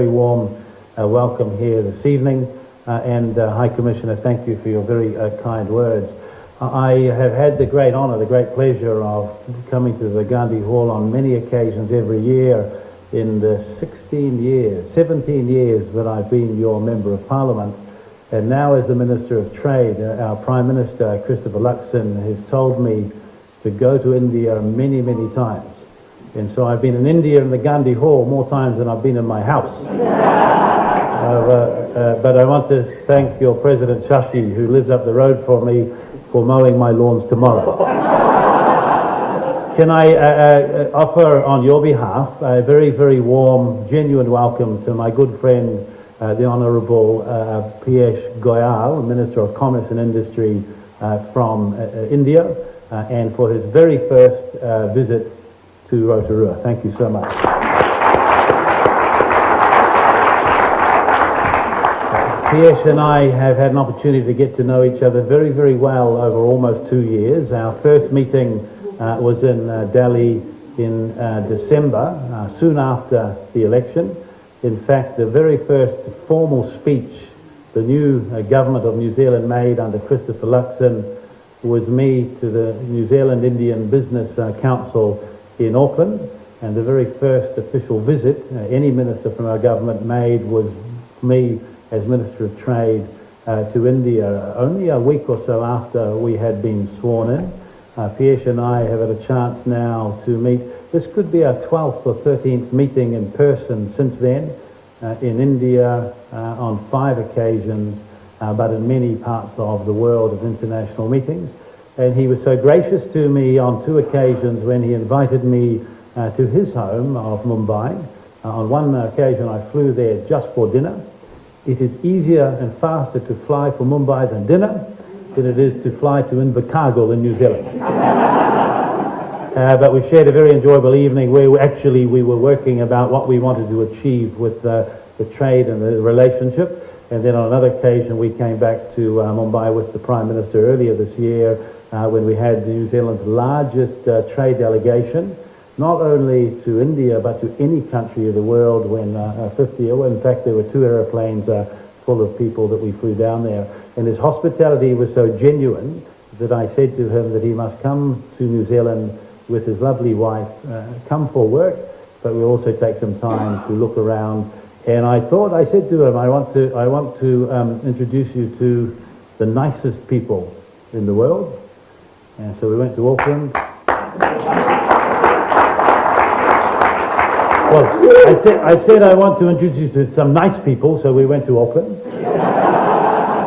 Very warm welcome here this evening, and High Commissioner, thank you for your very kind words. I have had the great honour, the great pleasure of coming to the Gandhi Hall on many occasions every year in the 17 years that I've been your Member of Parliament. And now as the Minister of Trade, our Prime Minister, Christopher Luxon, has told me to go to India many, many times. And so I've been in India in the Gandhi Hall more times than I've been in my house. But I want to thank your President Shashi, who lives up the road for me, for mowing my lawns tomorrow. Can I offer on your behalf a very, very warm, genuine welcome to my good friend, the Honourable Piyush Goyal, Minister of Commerce and Industry from India, and for his very first visit to Rotorua. Thank you so much. Piyush and I have had an opportunity to get to know each other very, very well over almost 2 years. Our first meeting was in Delhi in December, soon after the election. In fact, the very first formal speech the new government of New Zealand made under Christopher Luxon was me to the New Zealand Indian Business Council in Auckland, and the very first official visit any minister from our government made was me as Minister of Trade to India, only a week or so after we had been sworn in. Piyush and I have had a chance now to meet. This could be our 12th or 13th meeting in person since then, in India on 5 occasions, but in many parts of the world of international meetings. And he was so gracious to me on 2 occasions when he invited me to his home of Mumbai. On one occasion I flew there just for dinner. It is easier and faster to fly for Mumbai than dinner than it is to fly to Invercargill in New Zealand. But we shared a very enjoyable evening where we were working about what we wanted to achieve with the trade and the relationship. And then on another occasion we came back to Mumbai with the Prime Minister earlier this year when we had New Zealand's largest trade delegation, not only to India but to any country of the world, when in fact there were 2 aeroplanes full of people that we flew down there. And his hospitality was so genuine that I said to him that he must come to New Zealand with his lovely wife, come for work, but we'll also take some time to look around. And I said to him, I want to introduce you to the nicest people in the world. And so we went to Auckland. Well, I said I want to introduce you to some nice people, so we went to Auckland.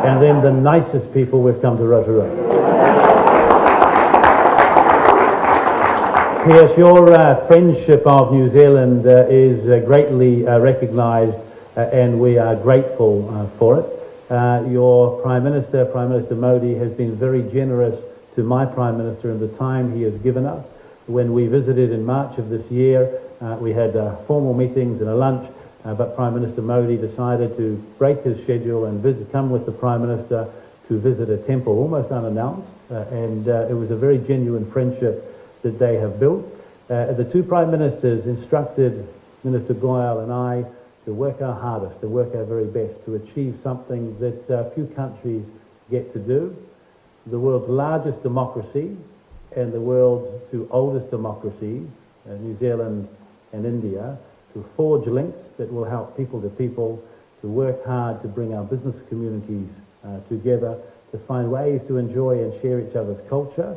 And then the nicest people, we've come to Rotorua. Yes, your friendship of New Zealand is greatly recognised, and we are grateful for it. Your Prime Minister Modi, has been very generous to my Prime Minister in the time he has given us. When we visited in March of this year, we had formal meetings and a lunch, but Prime Minister Modi decided to break his schedule and come with the Prime Minister to visit a temple almost unannounced, and it was a very genuine friendship that they have built. The 2 Prime Ministers instructed Minister Goyal and I to work our hardest, to work our very best to achieve something that few countries get to do. The world's largest democracy and the world's 2 oldest democracies, New Zealand and India, to forge links that will help people to people, to work hard to bring our business communities together, to find ways to enjoy and share each other's culture,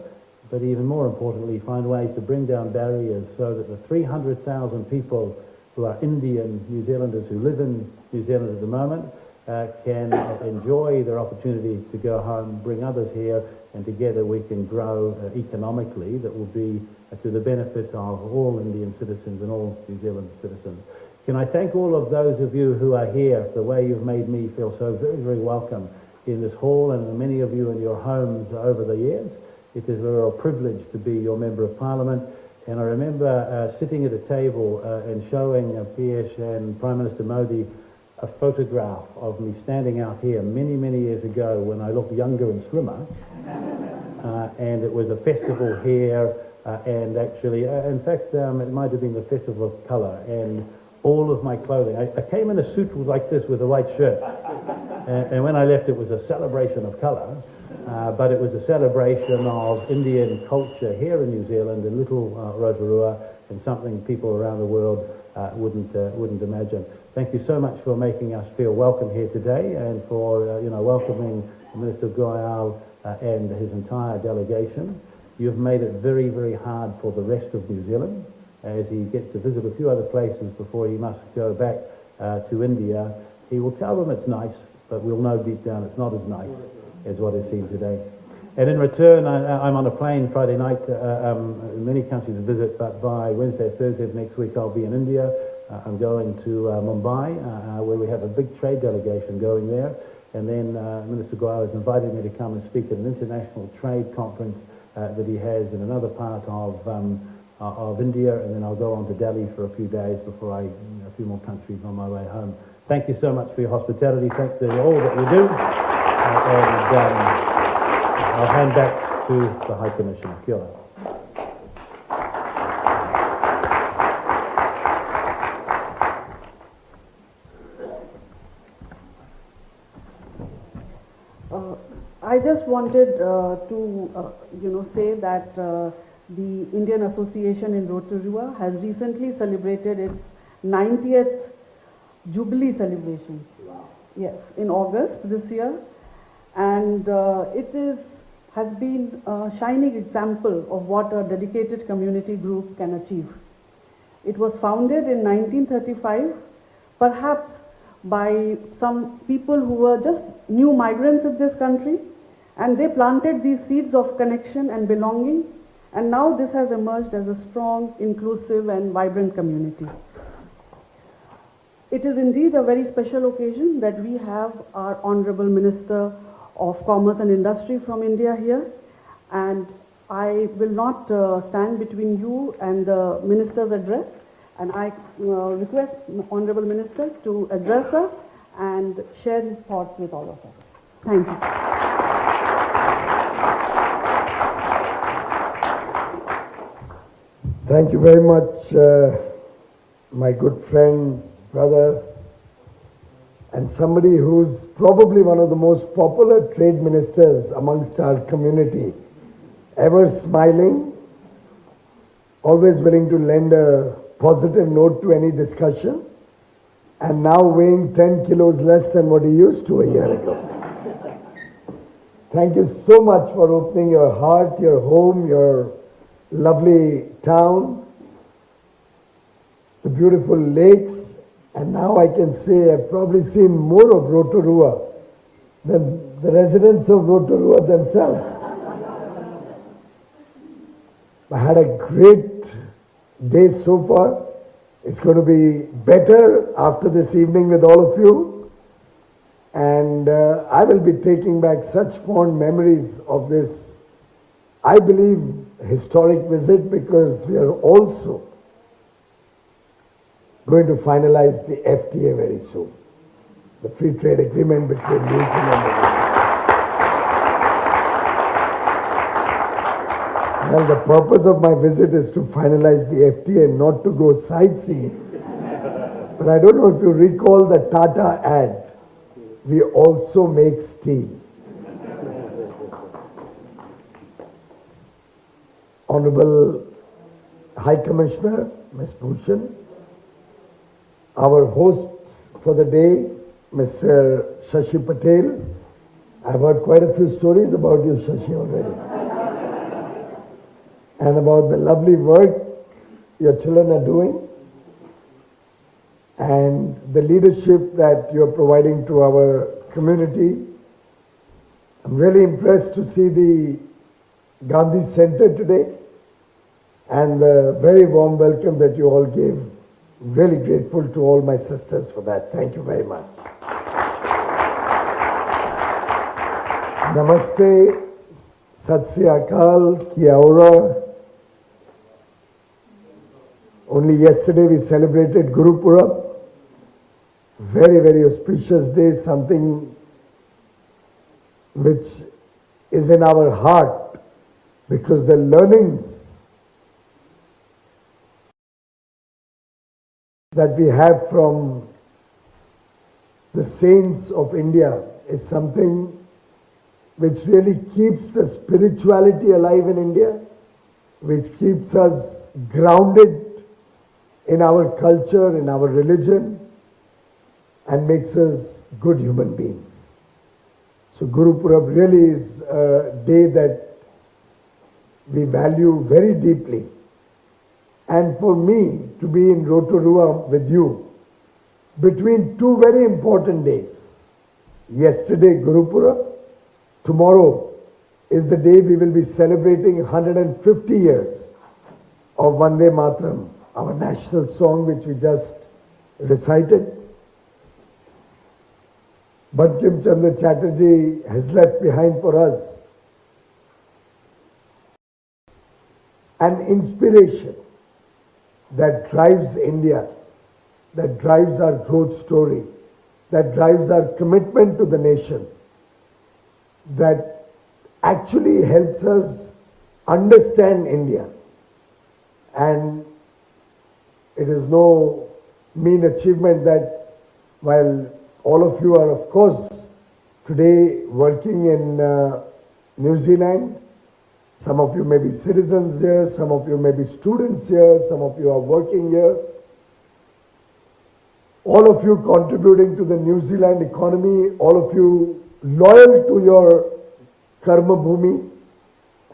but even more importantly, find ways to bring down barriers so that the 300,000 people who are Indian New Zealanders who live in New Zealand at the moment can enjoy their opportunity to go home, bring others here, and together we can grow economically. That will be to the benefit of all Indian citizens and all New Zealand citizens. Can I thank all of those of you who are here, the way you've made me feel so very, very welcome in this hall, and many of you in your homes over the years. It is a real privilege to be your Member of Parliament. And I remember sitting at a table and showing Piyush and Prime Minister Modi a photograph of me standing out here many, many years ago when I looked younger and slimmer. And it was a festival here, and actually, in fact, it might have been the Festival of Colour. And all of my clothing. I came in a suit like this with a white shirt, and when I left, it was a celebration of colour, but it was a celebration of Indian culture here in New Zealand, in little Rotorua, and something people around the world wouldn't imagine. Thank you so much for making us feel welcome here today, and for welcoming Minister Goyal and his entire delegation. You've made it very, very hard for the rest of New Zealand as he gets to visit a few other places before he must go back to India. He will tell them it's nice, but we'll know deep down it's not as nice as what is seen today. And in return, I'm on a plane Friday night, many countries to visit, but by Wednesday, Thursday of next week I'll be in India. I'm going to Mumbai, where we have a big trade delegation going there. And then Minister Goyal has invited me to come and speak at an international trade conference that he has in another part of India, and then I'll go on to Delhi for a few days before a few more countries on my way home. Thank you so much for your hospitality. Thanks for all that you do. I'll hand back to the High Commissioner. Kia ora. I just wanted to say that the Indian Association in Rotorua has recently celebrated its 90th Jubilee celebration. Wow. Yes, in August this year, and has been a shining example of what a dedicated community group can achieve. It was founded in 1935, perhaps by some people who were just new migrants in this country, and they planted these seeds of connection and belonging, and now this has emerged as a strong, inclusive and vibrant community. It is indeed a very special occasion that we have our Honorable Minister of Commerce and Industry from India here, and I will not stand between you and the Minister's address, and I request Honorable Minister to address us and share his thoughts with all of us. Thank you. Thank you very much, my good friend, brother, and somebody who's probably one of the most popular trade ministers amongst our community, ever smiling, always willing to lend a positive note to any discussion, and now weighing 10 kilos less than what he used to a year ago. Thank you so much for opening your heart, your home, your lovely town, the beautiful lakes, and now I can say I've probably seen more of Rotorua than the residents of Rotorua themselves. I had a great day so far. It's going to be better after this evening with all of you, and I will be taking back such fond memories of this, I believe, historic visit, because we are also going to finalize the FTA very soon, the free trade agreement between New Zealand and India. Well, the purpose of my visit is to finalize the FTA, not to go sightseeing. But I don't know if you recall the Tata ad, we also make steel. Honorable High Commissioner, Ms. Bhushan, our hosts for the day, Mr. Shashi Patel. I've heard quite a few stories about you, Shashi, already. And about the lovely work your children are doing, and the leadership that you're providing to our community. I'm really impressed to see the Gandhi Center today, and the very warm welcome that you all gave. Really grateful to all my sisters for that. Thank you very much. Namaste, Sat Sri Akal, Kia ora. Only yesterday we celebrated Guru Purab. Very, very auspicious day, something which is in our heart, because the learnings that we have from the saints of India is something which really keeps the spirituality alive in India, which keeps us grounded in our culture, in our religion, and makes us good human beings. So Guru Purab really is a day that we value very deeply. And for me to be in Rotorua with you between two very important days, yesterday Guru Purab, tomorrow is the day we will be celebrating 150 years of Vande Mataram, our national song which we just recited. Bankim Chandra Chatterjee has left behind for us an inspiration that drives India, that drives our growth story, that drives our commitment to the nation, that actually helps us understand India. And it is no mean achievement that while all of you are, of course, today working in New Zealand, some of you may be citizens here, some of you may be students here, some of you are working here. All of you contributing to the New Zealand economy, all of you loyal to your Karma Bhumi.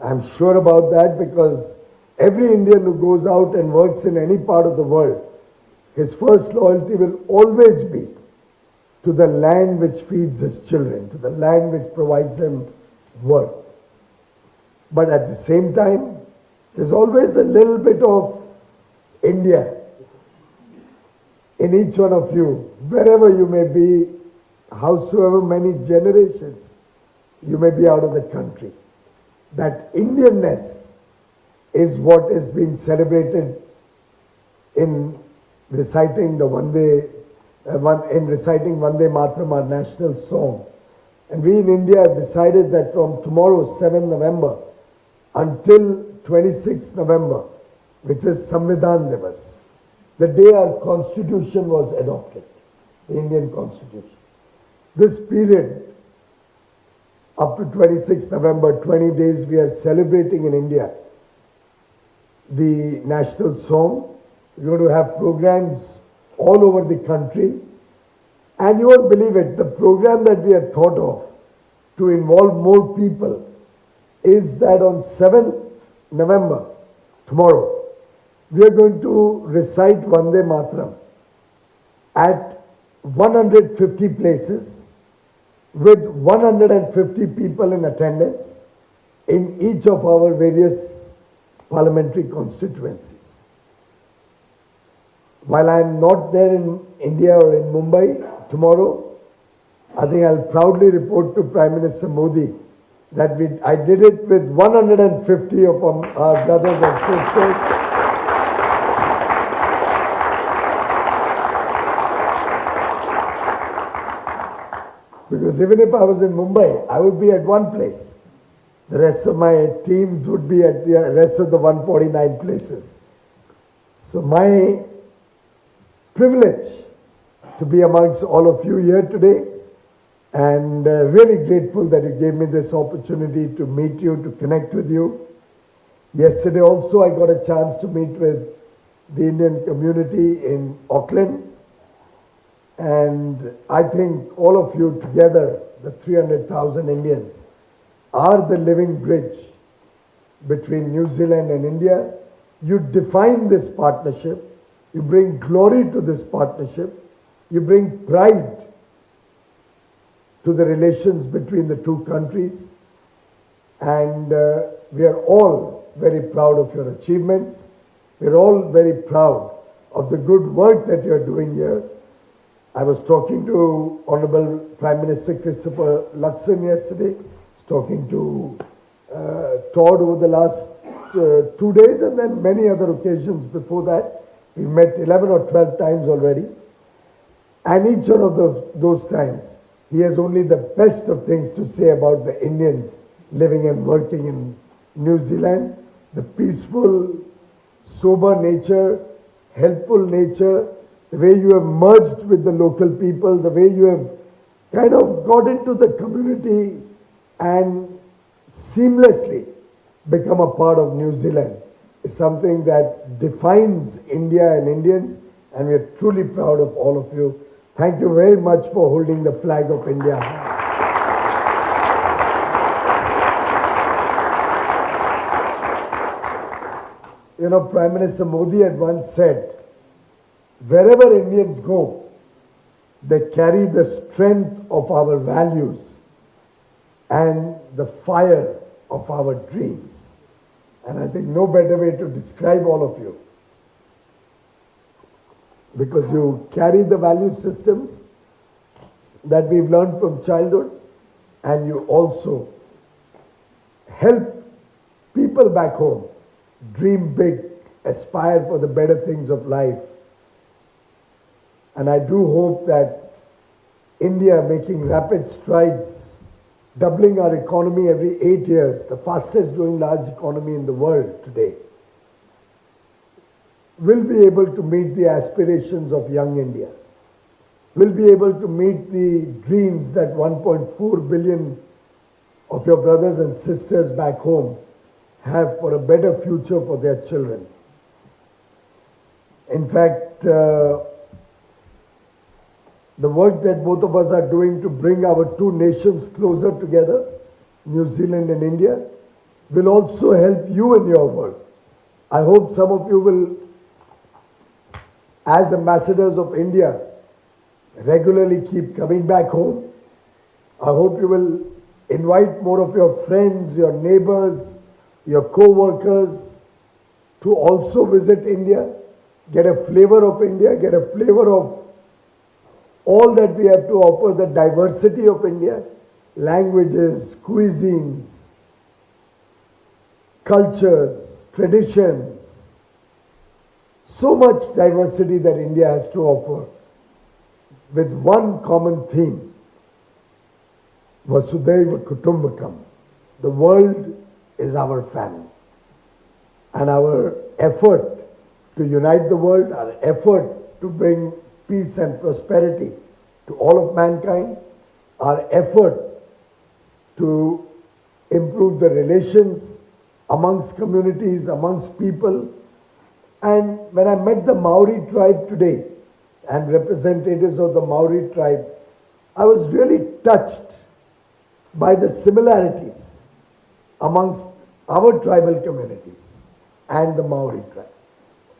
I'm sure about that because every Indian who goes out and works in any part of the world, his first loyalty will always be to the land which feeds his children, to the land which provides him work. But at the same time, there's always a little bit of India in each one of you, wherever you may be, howsoever many generations you may be out of the country. That Indianness is what is being celebrated in reciting the Vande Mataram, our national song. And we in India have decided that from tomorrow, 7th November, until 26th November, which is Samvidhan Divas, the day our constitution was adopted, the Indian constitution. This period, up to 26th November, 20 days, we are celebrating in India the national song. We're going to have programs all over the country. And you won't believe it, the program that we had thought of to involve more people is that on 7th November, tomorrow, we are going to recite Vande Mataram at 150 places with 150 people in attendance in each of our various parliamentary constituencies. While I am not there in India or in Mumbai tomorrow, I think I'll proudly report to Prime Minister Modi that I did it with 150 of our brothers and sisters. Because even if I was in Mumbai, I would be at one place. The rest of my teams would be at the rest of the 149 places. So my privilege to be amongst all of you here today, and really grateful that you gave me this opportunity to meet you, to connect with you. Yesterday also I got a chance to meet with the Indian community in Auckland, and I think all of you together, the 300,000 Indians, are the living bridge between New Zealand and India. You define this partnership, you bring glory to this partnership, you bring pride to the relations between the two countries, and we are all very proud of your achievements. We are all very proud of the good work that you are doing here. I was talking to Honorable Prime Minister Christopher Luxon yesterday, talking to Todd over the last 2 days, and then many other occasions before that. We met 11 or 12 times already, and each one of those times he has only the best of things to say about the Indians living and working in New Zealand, the peaceful, sober nature, helpful nature, the way you have merged with the local people, the way you have kind of got into the community and seamlessly become a part of New Zealand is something that defines India and Indians, and we are truly proud of all of you. Thank you very much for holding the flag of India. You know, Prime Minister Modi had once said, wherever Indians go, they carry the strength of our values and the fire of our dreams. And I think no better way to describe all of you, because you carry the value systems that we've learned from childhood, and you also help people back home dream big, aspire for the better things of life. And I do hope that India, making rapid strides, doubling our economy every 8 years, the fastest growing large economy in the world today, will be able to meet the aspirations of young India, will be able to meet the dreams that 1.4 billion of your brothers and sisters back home have for a better future for their children. In fact, the work that both of us are doing to bring our two nations closer together, New Zealand and India, will also help you in your work. I hope some of you will, as ambassadors of India, regularly keep coming back home. I hope you will invite more of your friends, your neighbors, your co-workers to also visit India, get a flavor of India, get a flavor of all that we have to offer, the diversity of India, languages, cuisines, cultures, traditions, so much diversity that India has to offer, with one common theme, Vasudhaiva Kutumbakam. The world is our family. And our effort to unite the world, our effort to bring peace and prosperity to all of mankind, our effort to improve the relations amongst communities, amongst people. And when I met the Maori tribe today and representatives of the Maori tribe, I was really touched by the similarities amongst our tribal communities and the Maori tribe.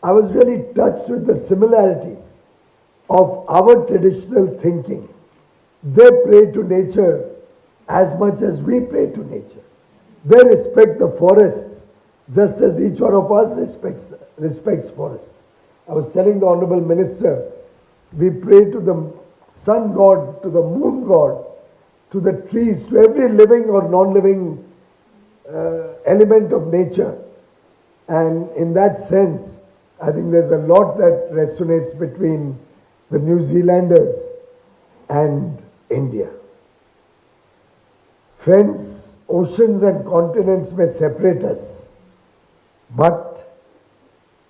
I was really touched with the similarities of our traditional thinking. They pray to nature as much as we pray to nature. They respect the forests just as each one of us respects forests. I was telling the Honorable Minister, we pray to the sun god, to the moon god, to the trees, to every living or non-living element of nature. And in that sense, I think there's a lot that resonates between the New Zealanders and India. Friends, oceans and continents may separate us, but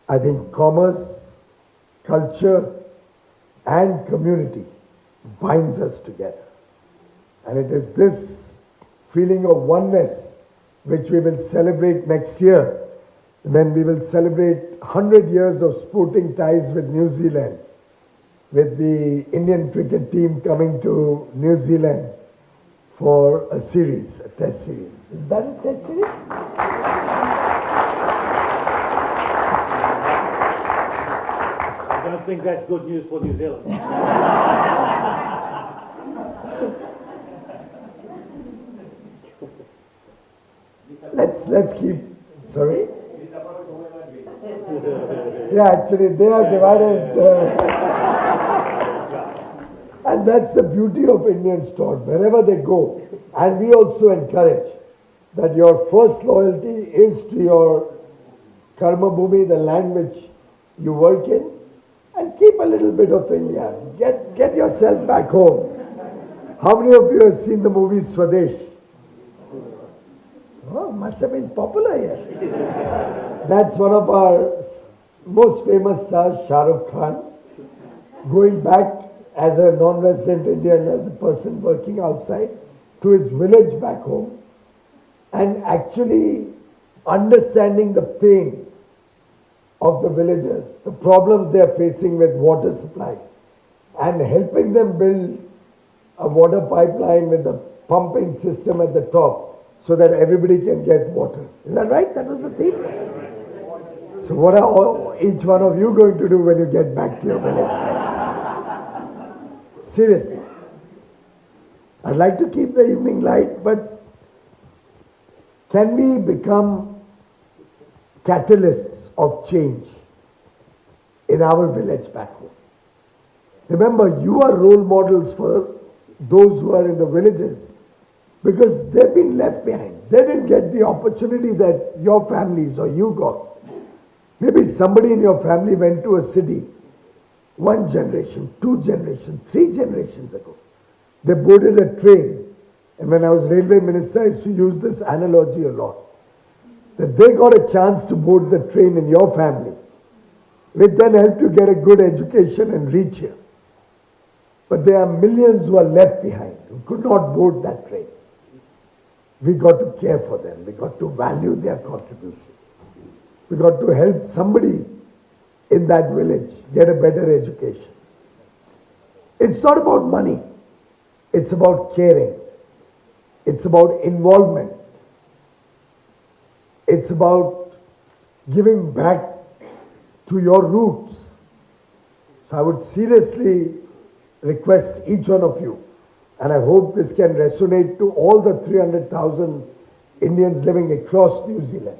I think commerce, culture, and community binds us together. And it is this feeling of oneness which we will celebrate next year, when we will celebrate 100 years of sporting ties with New Zealand, with the Indian cricket team coming to New Zealand for a series, a test series. Is that a test series? I don't think that's good news for New Zealand. Let's keep, sorry? Yeah, actually they are divided. And that's the beauty of Indian sport, wherever they go. And we also encourage that your first loyalty is to your karma bhumi, the land which you work in, and keep a little bit of India. Get yourself back home. How many of you have seen the movie Swadesh? Oh, must have been popular here. That's one of our most famous stars, Shah Rukh Khan. going back as a non-resident Indian, as a person working outside, to his village back home, and actually understanding the pain of the villagers, the problems they are facing with water supplies, and helping them build a water pipeline with a pumping system at the top so that everybody can get water. Is that right? That was the theme. So what are each one of you going to do when you get back to your village? Seriously. I'd like to keep the evening light, but can we become catalysts of change in our village back home? Remember, you are role models for those who are in the villages because they've been left behind. They didn't get the opportunity that your families or you got. Maybe somebody in your family went to a city 1 generation, 2 generations, 3 generations ago. They boarded a train. And when I was railway minister, I used to use this analogy a lot. That they got a chance to board the train in your family, which then helped you get a good education and reach here. But there are millions who are left behind, who could not board that train. We got to care for them. We got to value their contribution. We got to help somebody in that village get a better education. It's not about money. It's about caring. It's about involvement. It's about giving back to your roots. So I would seriously request each one of you, and I hope this can resonate to all the 300,000 Indians living across New Zealand.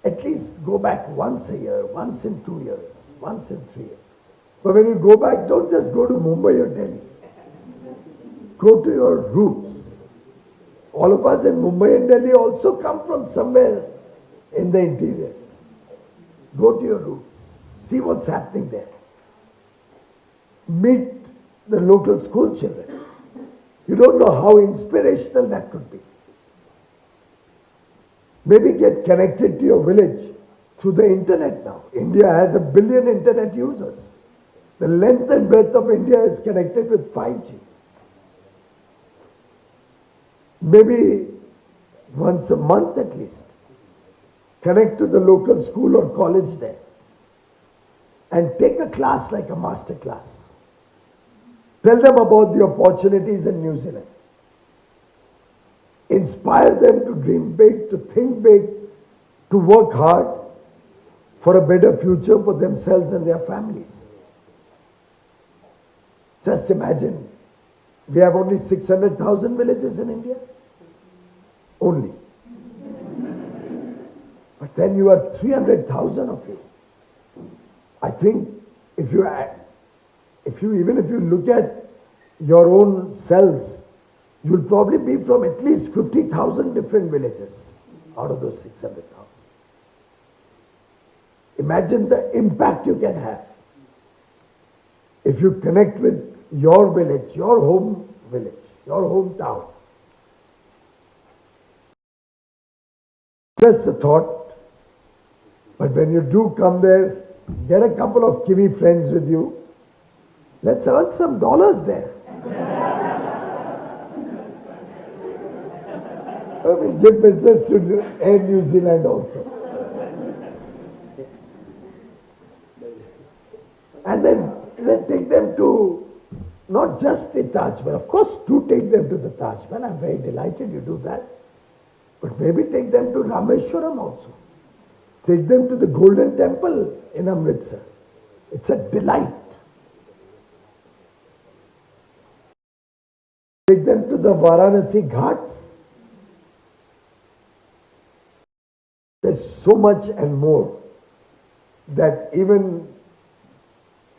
At least go back once a year, once in 2 years, once in 3 years. But when you go back, don't just go to Mumbai or Delhi. Go to your roots. All of us in Mumbai and Delhi also come from somewhere in the interior. Go to your roots. See what's happening there. Meet the local school children. You don't know how inspirational that could be. Maybe get connected to your village through the internet now. India has 1 billion internet users. The length and breadth of India is connected with 5G. Maybe once a month at least, connect to the local school or college there and take a class like a master class. Tell them about the opportunities in New Zealand. Inspire them to dream big, to think big, to work hard for a better future for themselves and their families. Just imagine, we have only 600,000 villages in India. Only. But then you have 300,000 of you. I think even if you look at your own selves, you'll probably be from at least 50,000 different villages out of those 600,000. Imagine the impact you can have if you connect with your village, your home village, your hometown. Just a thought, but when you do come there, get a couple of Kiwi friends with you. Let's earn some dollars there. Give business to Air New Zealand also. And then take them to not just the Taj Mahal. Of course, do take them to the Taj Mahal. I'm very delighted you do that. But maybe take them to Rameshwaram also. Take them to the Golden Temple in Amritsar. It's a delight. Take them to the Varanasi Ghats. There's so much and more that even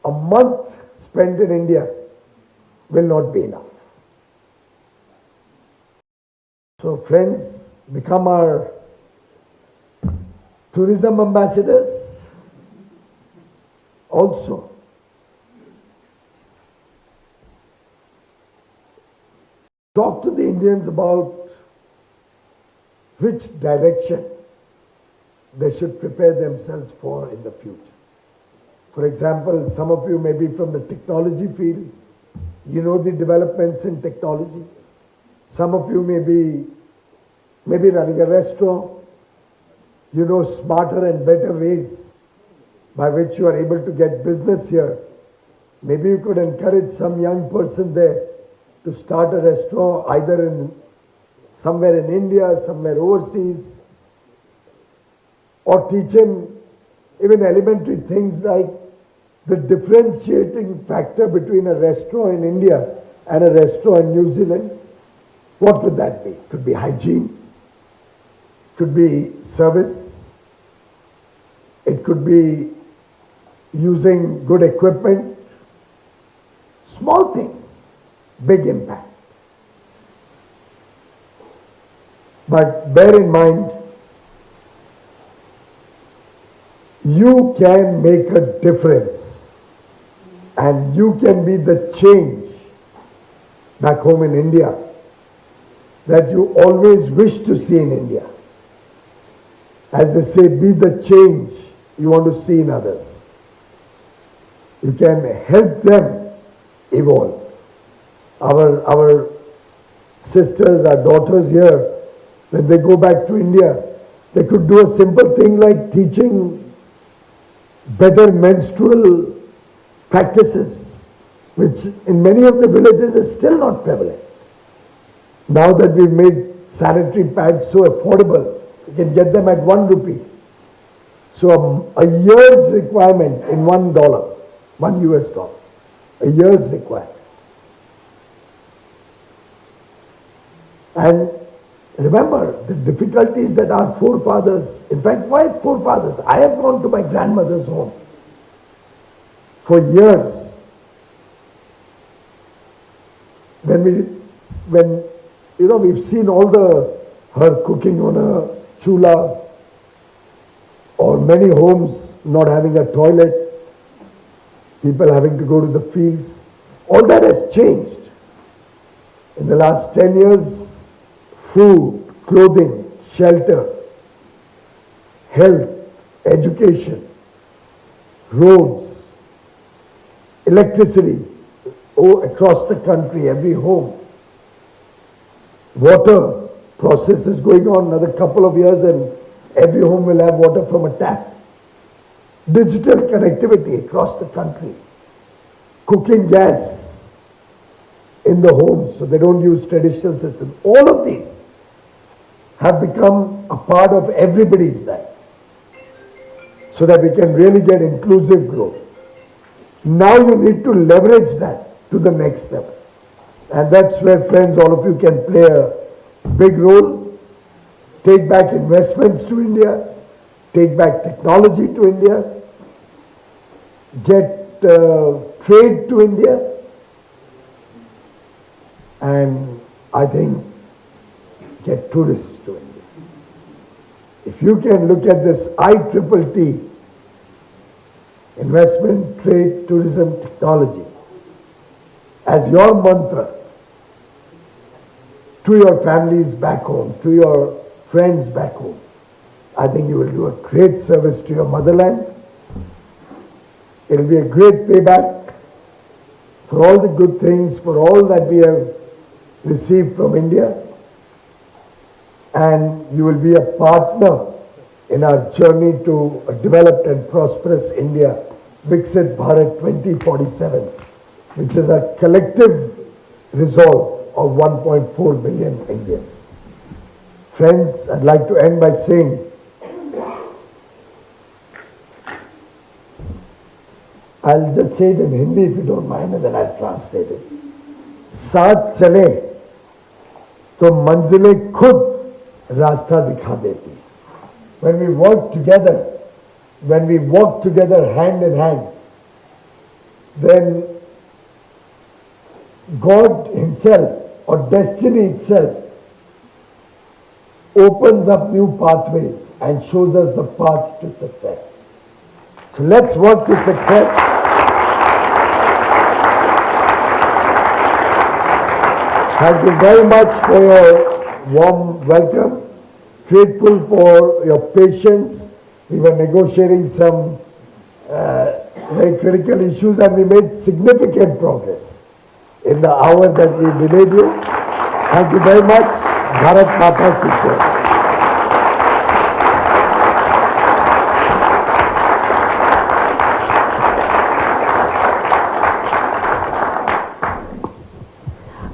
a month spent in India will not be enough. So friends, become our tourism ambassadors. Also, talk to the Indians about which direction they should prepare themselves for in the future. For example, some of you may be from the technology field. You know the developments in technology. Some of you may be running a restaurant. You know smarter and better ways by which you are able to get business here. Maybe you could encourage some young person there to start a restaurant either in somewhere in India, somewhere overseas, or teach him even elementary things like the differentiating factor between a restaurant in India and a restaurant in New Zealand. What could that be? Could be hygiene, could be service, it could be using good equipment. Small things, big impact. But bear in mind, you can make a difference and you can be the change back home in India that you always wish to see in India. As they say, be the change you want to see in others. You can help them evolve. Our sisters, our daughters here, when they go back to India, they could do a simple thing like teaching better menstrual practices, which in many of the villages is still not prevalent. Now that we've made sanitary pads so affordable, you can get them at ₹1. So a year's requirement in $1, $1 US, a year's requirement. And remember the difficulties that our forefathers, in fact, my forefathers, I have gone to my grandmother's home for years. When we've seen all her cooking on a chula, or many homes not having a toilet, people having to go to the fields, all that has changed. In the last 10 years, food, clothing, shelter, health, education, roads, electricity, across the country, every home. Water process is going on another couple of years and every home will have water from a tap. Digital connectivity across the country. Cooking gas in the homes so they don't use traditional systems. All of these have become a part of everybody's life so that we can really get inclusive growth. Now you need to leverage that to the next level. And that's where, friends, all of you can play a big role. Take back investments to India, take back technology to India, get trade to India, and I think get tourists to India. If you can look at this ITTT, investment, trade, tourism, technology, as your mantra to your families back home, to your friends back home, I think you will do a great service to your motherland. It will be a great payback for all the good things, for all that we have received from India, and you will be a partner in our journey to a developed and prosperous India, Viksit Bharat 2047, which is a collective resolve of 1.4 billion Indians. Friends, I'd like to end by saying, I'll just say it in Hindi if you don't mind, and then I'll translate it. साथ चले तो मंजिलें खुद रास्ता दिखा देती. When we work together hand in hand, then God Himself or destiny itself opens up new pathways and shows us the path to success. So let's work to success. Thank you very much for your warm welcome. Grateful for your patience. We were negotiating some very critical issues, and we made significant progress in the hour that we delayed you. Thank you very much. Bharat Mata Ki Jai.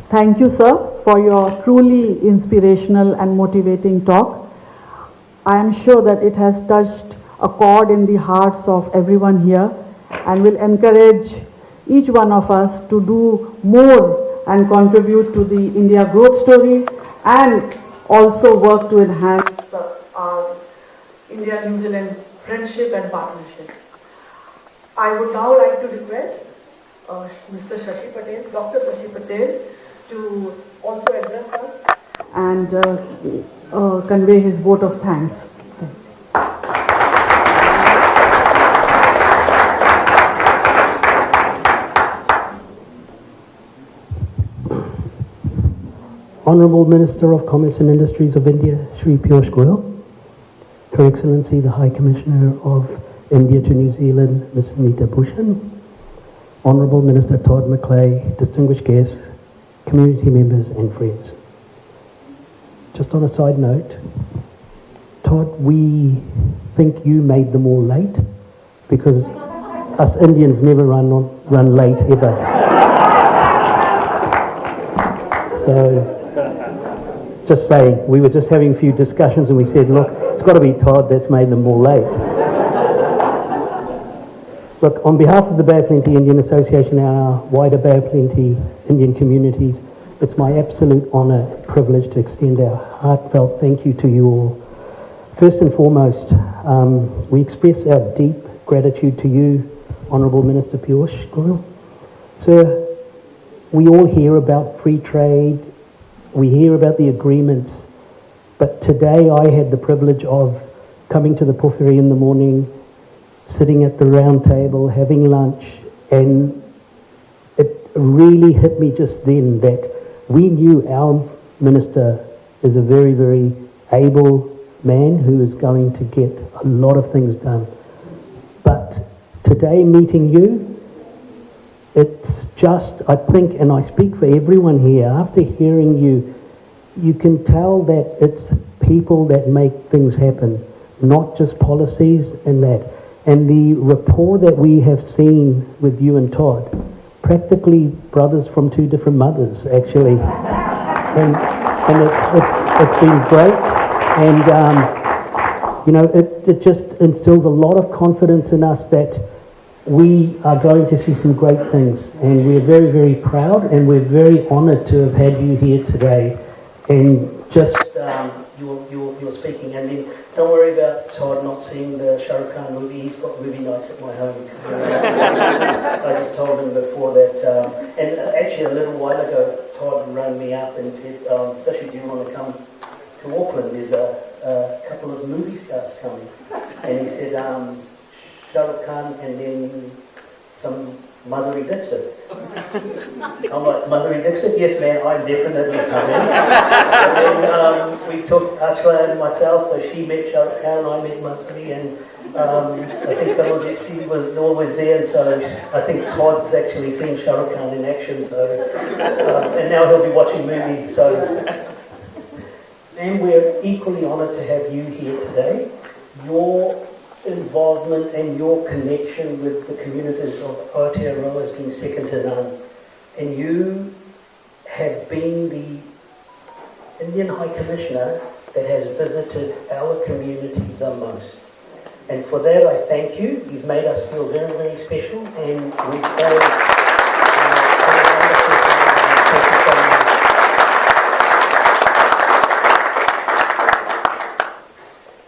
Thank you, sir, for your truly inspirational and motivating talk. I am sure that it has touched a chord in the hearts of everyone here and will encourage each one of us to do more and contribute to the India growth story and also work to enhance our India-New Zealand friendship and partnership. I would now like to request Mr. Shashi Patel, Dr. Shashi Patel, to also address us and convey his vote of thanks. Honourable Minister of Commerce and Industries of India, Shri Piyush Goyal, Her Excellency the High Commissioner of India to New Zealand, Ms. Nita Bhushan, Honourable Minister Todd McClay, distinguished guests, community members and friends. Just on a side note, Todd, we think you made them all late because us Indians never run late ever. So, just saying, we were just having a few discussions and we said, look, it's got to be Todd that's made them all late. Look, on behalf of the Bay of Plenty Indian Association and our wider Bay of Plenty Indian communities, it's my absolute honour, privilege to extend our heartfelt thank you to you all. First and foremost, we express our deep gratitude to you, Honourable Minister Piyush Goyal. Sir, we all hear about free trade, we hear about the agreements, but today I had the privilege of coming to the Pōwhiri in the morning, sitting at the round table, having lunch, and it really hit me just then that we knew our minister is a very, very able man who is going to get a lot of things done. But today, meeting you, it's just, I think, and I speak for everyone here, after hearing you, you can tell that it's people that make things happen, not just policies and that. And the rapport that we have seen with you and Todd, practically brothers from two different mothers, actually. And it's been great. And, you know, it just instills a lot of confidence in us that we are going to see some great things. And we're very, very proud and we're very honoured to have had you here today. And just you're speaking, and then don't worry about Todd not seeing the Shah Rukh Khan movie. He's got movie nights at my home. I just told him before that, and actually a little while ago, Todd rang me up and said, Sashi, do you want to come to Auckland? There's a couple of movie stars coming. And he said, Shah Rukh Khan and then some Madhuri Dixit. I'm like, Madhuri Dixit? Yes, man, I'm definitely coming. And then we took Achla and myself, so she met Shah Rukh Khan, I met Madhuri, and I think Kamaljeet Singh was always there, and so I think Todd's actually seen Shah Rukh Khan in action, so, and now he'll be watching movies, so. And we're equally honoured to have you here today. Your involvement and your connection with the communities of Aotearoa has been second to none. And you have been the Indian High Commissioner that has visited our community the most. And for that I thank you. You've made us feel very, very special, and we've very thank you so much.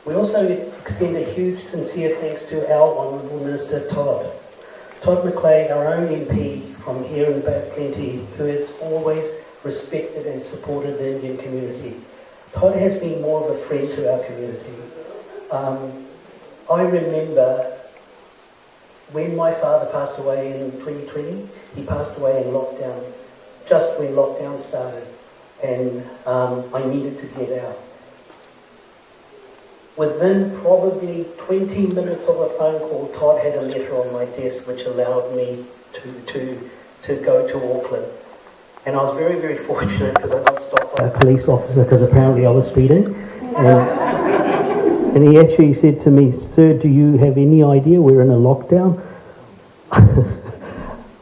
We also extend a huge, sincere thanks to our Honourable Minister Todd. Todd McClay, our own MP from here in the Bay of Plenty, who has always respected and supported the Indian community. Todd has been more of a friend to our community. I remember when my father passed away in 2020, he passed away in lockdown, just when lockdown started, and I needed to get out. Within probably 20 minutes of a phone call, Todd had a letter on my desk which allowed me to go to Auckland. And I was very, very fortunate because I got stopped by a police officer because apparently I was speeding. And he actually said to me, "Sir, do you have any idea we're in a lockdown?"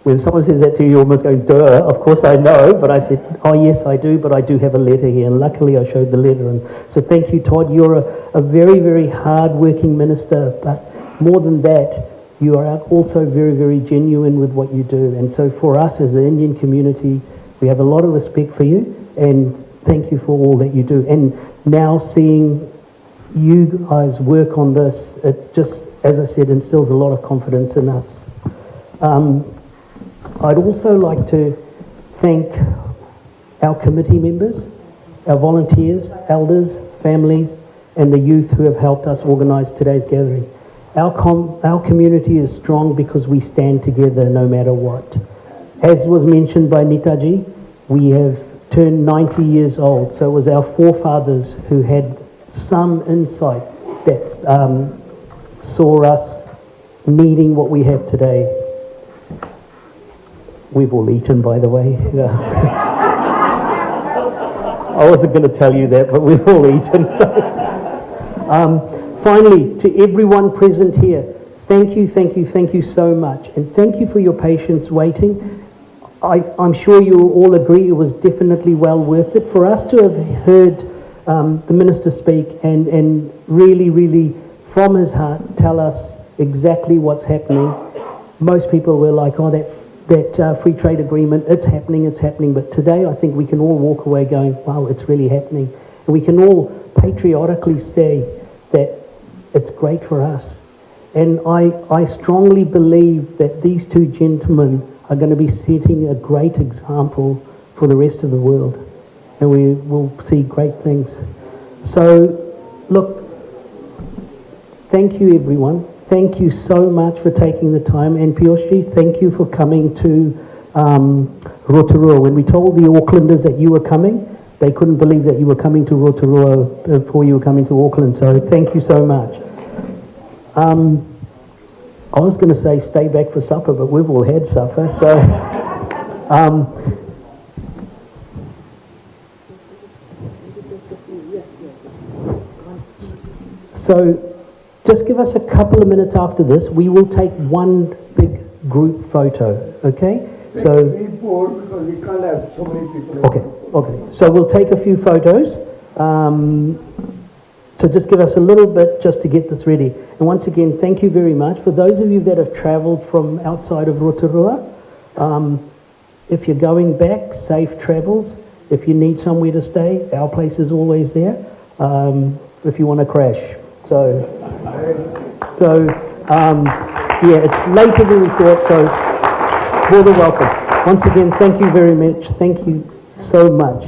When someone says that to you, you're almost going, duh, of course I know. But I said, oh yes, I do, but I do have a letter here. And luckily I showed the letter. And so thank you, Todd. You're a very, very hard-working minister. But more than that, you are also very, very genuine with what you do. And so for us as the Indian community, we have a lot of respect for you. And thank you for all that you do. And now seeing you guys work on this, it just, as I said, instills a lot of confidence in us. I'd also like to thank our committee members, our volunteers, elders, families, and the youth who have helped us organise today's gathering. Our community is strong because we stand together no matter what. As was mentioned by Nitaji, we have turned 90 years old, so it was our forefathers who had some insight that saw us needing what we have today. We've all eaten, by the way. I wasn't going to tell you that, but we've all eaten. Finally, to everyone present here, thank you so much. And thank you for your patience waiting. I'm sure you all agree it was definitely well worth it. For us to have heard the Minister speak and really, from his heart, tell us exactly what's happening. Most people were like, oh, that free trade agreement, it's happening. But today I think we can all walk away going, wow, it's really happening. And we can all patriotically say that it's great for us. And I strongly believe that these two gentlemen are going to be setting a great example for the rest of the world. And we will see great things. So, look, thank you everyone. Thank you so much for taking the time. And Piyush, thank you for coming to Rotorua. When we told the Aucklanders that you were coming, they couldn't believe that you were coming to Rotorua before you were coming to Auckland. So thank you so much. I was going to say stay back for supper, but we've all had supper. So just give us a couple of minutes after this. We will take one big group photo, okay? So because we can't have so many people. Okay. So we'll take a few photos. So just give us a little bit just to get this ready. And once again, thank you very much. For those of you that have travelled from outside of Rotorua, if you're going back, safe travels. If you need somewhere to stay, our place is always there. If you want to crash. So yeah, it's later than we thought, so more than welcome. Once again, thank you very much. Thank you so much.